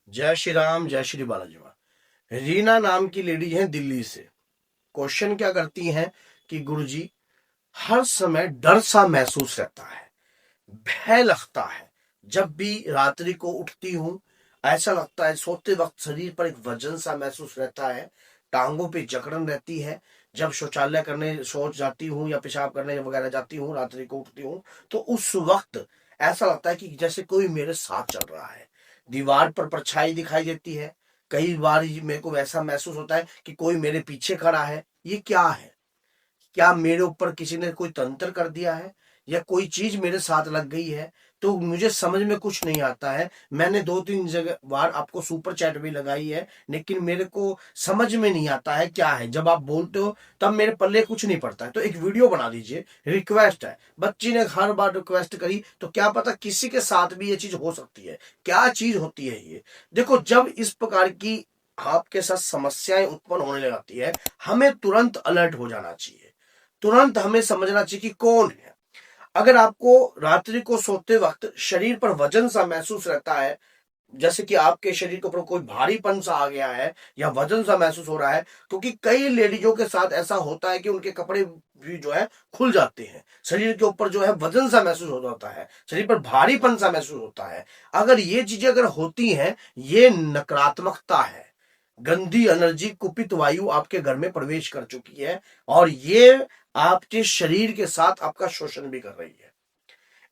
जय श्री राम, जय श्री बालाजी माँ। रीना नाम की लेडी है दिल्ली से। क्वेश्चन क्या करती हैं कि गुरुजी, हर समय डर सा महसूस रहता है, भय लगता है। जब भी रात्रि को उठती हूँ ऐसा लगता है, सोते वक्त शरीर पर एक वजन सा महसूस रहता है, टांगों पे जकड़न रहती है। जब शौचालय करने सोच जाती हूँ या पेशाब करने वगैरह जाती हूँ, रात्रि को उठती हूँ तो उस वक्त ऐसा लगता है कि जैसे कोई मेरे साथ चल रहा है। दीवार पर परछाई दिखाई देती है। कई बार मेरे को वैसा महसूस होता है कि कोई मेरे पीछे खड़ा है। ये क्या है? क्या मेरे ऊपर किसी ने कोई तंत्र कर दिया है या कोई चीज मेरे साथ लग गई है? तो मुझे समझ में कुछ नहीं आता है। मैंने 2-3 जगह बार आपको सुपर चैट भी लगाई है, लेकिन मेरे को समझ में नहीं आता है क्या है। जब आप बोलते हो तब मेरे पल्ले कुछ नहीं पड़ता है। तो एक वीडियो बना दीजिए, रिक्वेस्ट है। बच्ची ने हर बार रिक्वेस्ट करी, तो क्या पता किसी के साथ भी ये चीज हो सकती है। क्या चीज होती है ये? देखो, जब इस प्रकार की आपके साथ समस्याएं उत्पन्न होने लगती है, हमें तुरंत अलर्ट हो जाना चाहिए। तुरंत हमें समझना चाहिए कि कौन है। अगर आपको रात्रि को सोते वक्त शरीर पर वजन सा महसूस रहता है, जैसे कि आपके शरीर के ऊपर कोई भारीपन सा आ गया है या वजन सा महसूस हो रहा है, क्योंकि कई लेडीजों के साथ ऐसा होता है कि उनके कपड़े भी जो है खुल जाते हैं, शरीर के ऊपर जो है वजन सा महसूस हो जाता है, शरीर पर भारीपन सा महसूस होता है। अगर ये चीजें अगर होती हैं, ये नकारात्मकता है। गंदी एनर्जी, कुपित वायु आपके घर में प्रवेश कर चुकी है और ये आपके शरीर के साथ आपका शोषण भी कर रही है।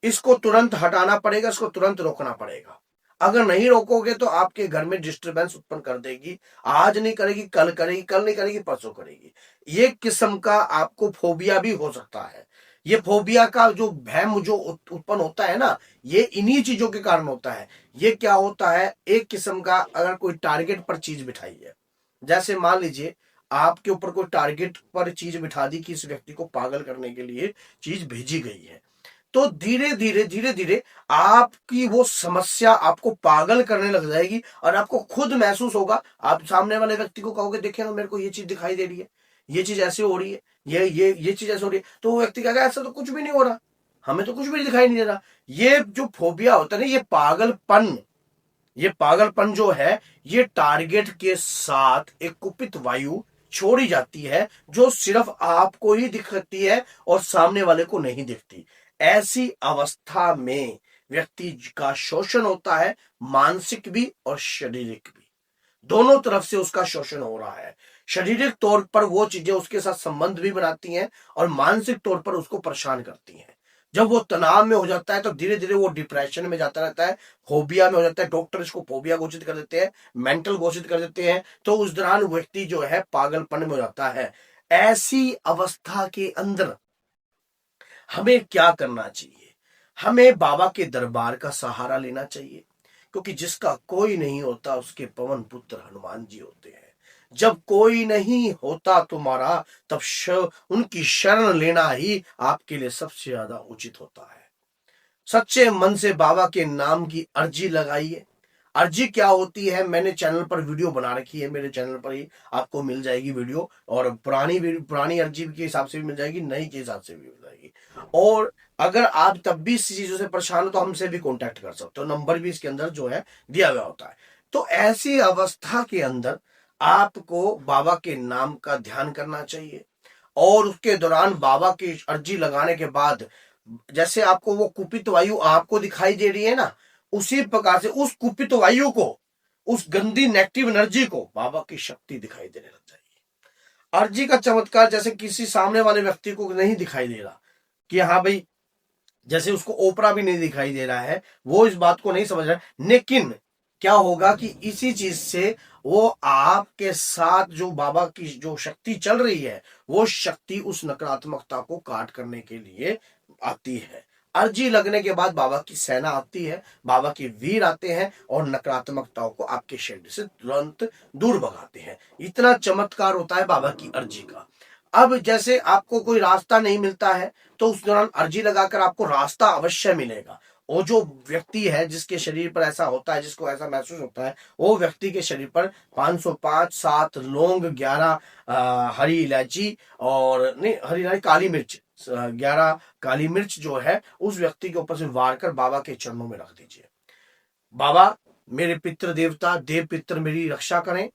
इसको तुरंत हटाना पड़ेगा, इसको तुरंत रोकना पड़ेगा। अगर नहीं रोकोगे तो आपके घर में डिस्टरबेंस उत्पन्न कर देगी। आज नहीं करेगी, कल करेगी, कल नहीं करेगी, परसों करेगी। ये किस्म का आपको फोबिया भी हो सकता है। ये फोबिया का जो भय जो उत्पन्न होता है ना, ये इन्हीं चीजों के कारण होता है। ये क्या होता है, एक किस्म का अगर कोई टारगेट पर चीज बिठाई है, जैसे मान लीजिए आपके ऊपर कोई टारगेट पर चीज बिठा दी कि इस व्यक्ति को पागल करने के लिए चीज भेजी गई है, तो धीरे धीरे आपकी वो समस्या आपको पागल करने लग जाएगी और आपको खुद महसूस होगा। आप सामने वाले व्यक्ति को कहोगे, देखे ना, मेरे को ये चीज दिखाई दे रही है, ये चीज ऐसे हो रही है, ये चीज ऐसे हो रही है। तो वो व्यक्ति कहेगा, ऐसा तो कुछ भी नहीं हो रहा, हमें तो कुछ भी दिखाई नहीं दे रहा। ये जो फोबिया होता है ना, ये पागलपन जो है, ये टारगेट के साथ एक कुपित वायु छोड़ी जाती है जो सिर्फ आपको ही दिखती है और सामने वाले को नहीं दिखती। ऐसी अवस्था में व्यक्ति का शोषण होता है, मानसिक भी और शारीरिक भी। दोनों तरफ से उसका शोषण हो रहा है। शारीरिक तौर पर वो चीजें उसके साथ संबंध भी बनाती हैं और मानसिक तौर पर उसको परेशान करती हैं। जब वो तनाव में हो जाता है तो धीरे धीरे वो डिप्रेशन में जाता रहता है, फोबिया में हो जाता है। डॉक्टर इसको फोबिया घोषित कर देते हैं, मेंटल घोषित कर देते हैं। तो उस दौरान व्यक्ति जो है पागलपन में हो जाता है। ऐसी अवस्था के अंदर हमें क्या करना चाहिए? हमें बाबा के दरबार का सहारा लेना चाहिए, क्योंकि जिसका कोई नहीं होता उसके पवन पुत्र हनुमान जी होते हैं। जब कोई नहीं होता तुम्हारा, तब उनकी शरण लेना ही आपके लिए सबसे ज्यादा उचित होता है। सच्चे मन से बाबा के नाम की अर्जी लगाइए। अर्जी क्या होती है, मैंने चैनल पर वीडियो बना रखी है, मेरे चैनल पर ही आपको मिल जाएगी वीडियो। और पुरानी अर्जी के हिसाब से भी मिल जाएगी, नई के हिसाब से भी मिल जाएगी। और अगर आप तब भी इस चीजों से परेशान हो तो हमसे भी कांटेक्ट कर सकते हो, नंबर भी इसके अंदर जो है दिया गया होता है। तो ऐसी अवस्था के अंदर आपको बाबा के नाम का ध्यान करना चाहिए और उसके दौरान बाबा की अर्जी लगाने के बाद जैसे आपको वो कुपित वायु आपको दिखाई दे रही है ना, उसी प्रकार से उस कुपित वायु को, उस गंदी नेगेटिव एनर्जी को बाबा की शक्ति दिखाई देने लग जाएगी। अर्जी का चमत्कार जैसे किसी सामने वाले व्यक्ति को नहीं दिखाई दे रहा कि हाँ भाई, जैसे उसको ओपरा भी नहीं दिखाई दे रहा है, वो इस बात को नहीं समझ रहा है। लेकिन क्या होगा कि इसी चीज से वो आपके साथ जो बाबा की जो शक्ति चल रही है, वो शक्ति उस नकारात्मकता को काट करने के लिए आती है। अर्जी लगने के बाद बाबा की सेना आती है, बाबा के वीर आते हैं और नकारात्मकताओं को आपके शरीर से तुरंत दूर भगाते हैं। इतना चमत्कार होता है बाबा की अर्जी का। अब जैसे आपको कोई रास्ता नहीं मिलता है, तो उस दौरान अर्जी लगाकर आपको रास्ता अवश्य मिलेगा। वो जो व्यक्ति है जिसके शरीर पर ऐसा होता है, जिसको ऐसा महसूस होता है, वो व्यक्ति के शरीर पर 505 7 लौंग, 11 हरी इलायची और नहीं हरी इलायची, काली मिर्च, 11 काली मिर्च जो है उस व्यक्ति के ऊपर से वार कर बाबा के चरणों में रख दीजिए। बाबा मेरे पितृ देवता देव पितृ मेरी रक्षा करें,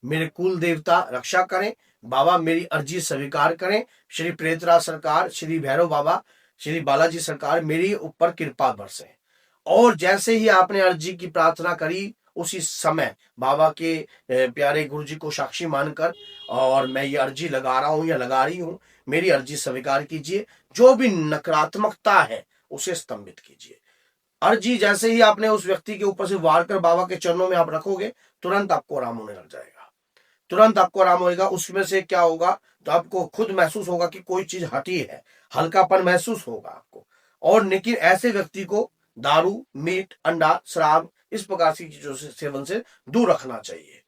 मेरे कुल देवता रक्षा करें। बाबा मेरी अर्जी स्वीकार करें। श्री प्रेतराज सरकार, श्री भैरव बाबा, श्री बालाजी सरकार मेरी ऊपर कृपा बरसे। और जैसे ही आपने अर्जी की प्रार्थना करी, उसी समय बाबा के प्यारे गुरु जी को साक्षी मानकर, और मैं ये अर्जी लगा रहा हूं या लगा रही हूं, मेरी अर्जी स्वीकार कीजिए। जो भी नकारात्मकता है उसे स्तंभित कीजिए। अर्जी जैसे ही आपने उस व्यक्ति के ऊपर से वार कर बाबा के चरणों में आप रखोगे, तुरंत आपको आराम होने लग जाएगा। तुरंत आपको आराम होएगा। उसमें से क्या होगा, तो आपको खुद महसूस होगा कि कोई चीज हटी है, हल्कापन महसूस होगा आपको। और लेकिन ऐसे व्यक्ति को दारू, मीट, अंडा, शराब, इस प्रकार की चीजों से सेवन से दूर रखना चाहिए।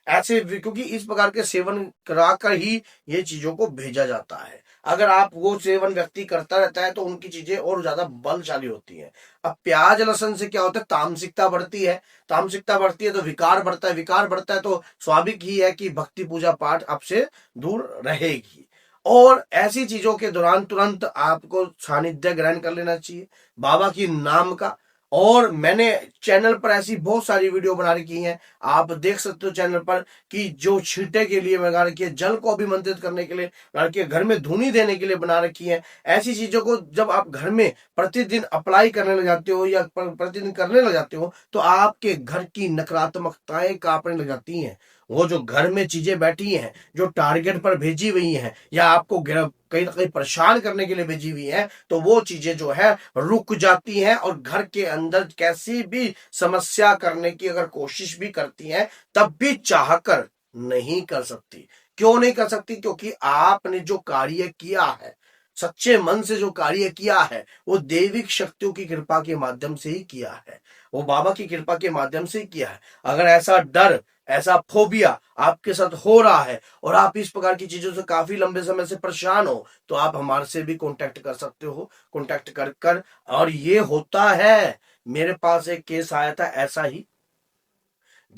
ऐसे क्योंकि इस प्रकार के सेवन कराकर ही ये चीजों को भेजा जाता है। अगर आप वो सेवन व्यक्ति करता रहता है तो उनकी चीजें और ज्यादा बलशाली होती हैं। अब प्याज लहसुन से क्या होता है, तामसिकता बढ़ती है। तामसिकता बढ़ती है तो विकार बढ़ता है। विकार बढ़ता है तो स्वाभाविक ही है कि भक्ति पूजा पाठ आपसे दूर रहेगी। और ऐसी चीजों के दौरान तुरंत आपको सानिध्य ग्रहण कर लेना चाहिए बाबा की नाम का। और मैंने चैनल पर ऐसी बहुत सारी वीडियो बना रखी हैं, आप देख सकते हो चैनल पर, कि जो छींटे के लिए बना रखी है, जल को अभिमंत्रित करने के लिए बना रखी है, घर में धुनी देने के लिए बना रखी है। ऐसी चीजों को जब आप घर में प्रतिदिन अप्लाई करने लग जाते हो या प्रतिदिन करने लग जाते हो, तो आपके घर की नकारात्मकताएं कांपने लग जाती हैं। वो जो घर में चीजें बैठी हैं, जो टारगेट पर भेजी हुई हैं या आपको कहीं ना कहीं परेशान करने के लिए भेजी हुई हैं, तो वो चीजें जो है रुक जाती हैं। और घर के अंदर कैसी भी समस्या करने की अगर कोशिश भी करती हैं, तब भी चाहकर नहीं कर सकती। क्यों नहीं कर सकती? क्योंकि आपने जो कार्य किया है, सच्चे मन से जो कार्य किया है, वो दैविक शक्तियों की कृपा के माध्यम से ही किया है, वो बाबा की कृपा के माध्यम से ही किया है। अगर ऐसा डर, ऐसा फोबिया आपके साथ हो रहा है और आप इस प्रकार की चीजों से काफी लंबे समय से परेशान हो, तो आप हमारे से भी कांटेक्ट कर सकते हो। कांटेक्ट कर और ये होता है। मेरे पास एक केस आया था ऐसा ही,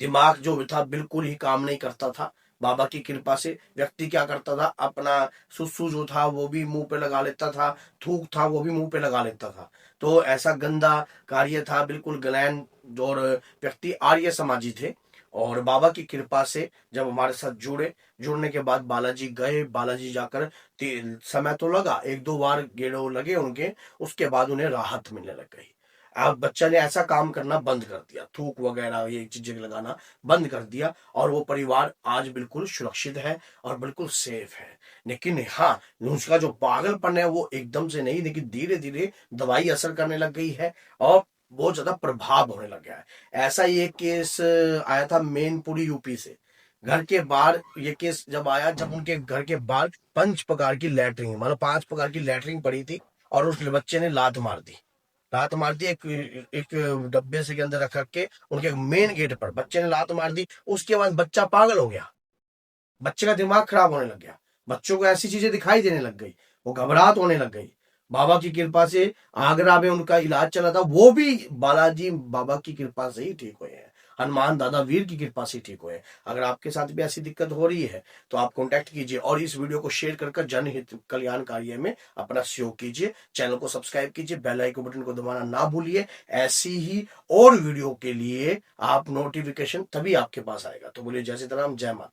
दिमाग जो था बिल्कुल ही काम नहीं करता था। बाबा की कृपा से व्यक्ति क्या करता था, अपना सुसु जो था वो भी मुंह पे लगा लेता था, थूक था वो भी मुंह पे लगा लेता था। तो ऐसा गंदा कार्य था, बिल्कुल ग्लैंड। और व्यक्ति आर्य समाजी थे। और बाबा की कृपा से जब हमारे साथ जुड़ने के बाद बालाजी गए, बालाजी जाकर समय तो लगा, एक दो बार गेड़ो लगे उनके, उसके बाद उन्हें राहत मिलने लग गई। अब बच्चा ने ऐसा काम करना बंद कर दिया, थूक वगैरह ये चीजें लगाना बंद कर दिया, और वो परिवार आज बिल्कुल सुरक्षित है और बिल्कुल सेफ है। लेकिन हाँ, उसका जो पागलपन है वो एकदम से नहीं, लेकिन धीरे धीरे दवाई असर करने लग गई है और बहुत ज्यादा प्रभाव होने लग गया है। ऐसा ही एक केस आया था मैनपुरी यूपी से। घर के बाहर ये केस जब आया, जब उनके घर के बाहर 5 प्रकार की लैटरिन, मतलब 5 प्रकार की लैटरिन पड़ी थी, और उस बच्चे ने लात मार दी। लात मार दी एक एक डब्बे से के अंदर रख के उनके मेन गेट पर बच्चे ने लात मार दी। उसके बाद बच्चा पागल हो गया, बच्चे का दिमाग खराब होने लग गया, बच्चों को ऐसी चीजें दिखाई देने लग गई, वो घबराहट होने लग गई। बाबा की कृपा से आगरा में उनका इलाज चला था, वो भी बालाजी बाबा की कृपा से ही ठीक हुए हैं, हनुमान दादा वीर की कृपा से ठीक हुए हैं। अगर आपके साथ भी ऐसी दिक्कत हो रही है तो आप कांटेक्ट कीजिए और इस वीडियो को शेयर कर जनहित कल्याण कार्य में अपना सहयोग कीजिए। चैनल को सब्सक्राइब कीजिए, बेल आइकन बटन को दबाना ना भूलिए। ऐसी ही और वीडियो के लिए आप नोटिफिकेशन तभी आपके पास आएगा। तो बोलिए जय सीताराम, जय माता।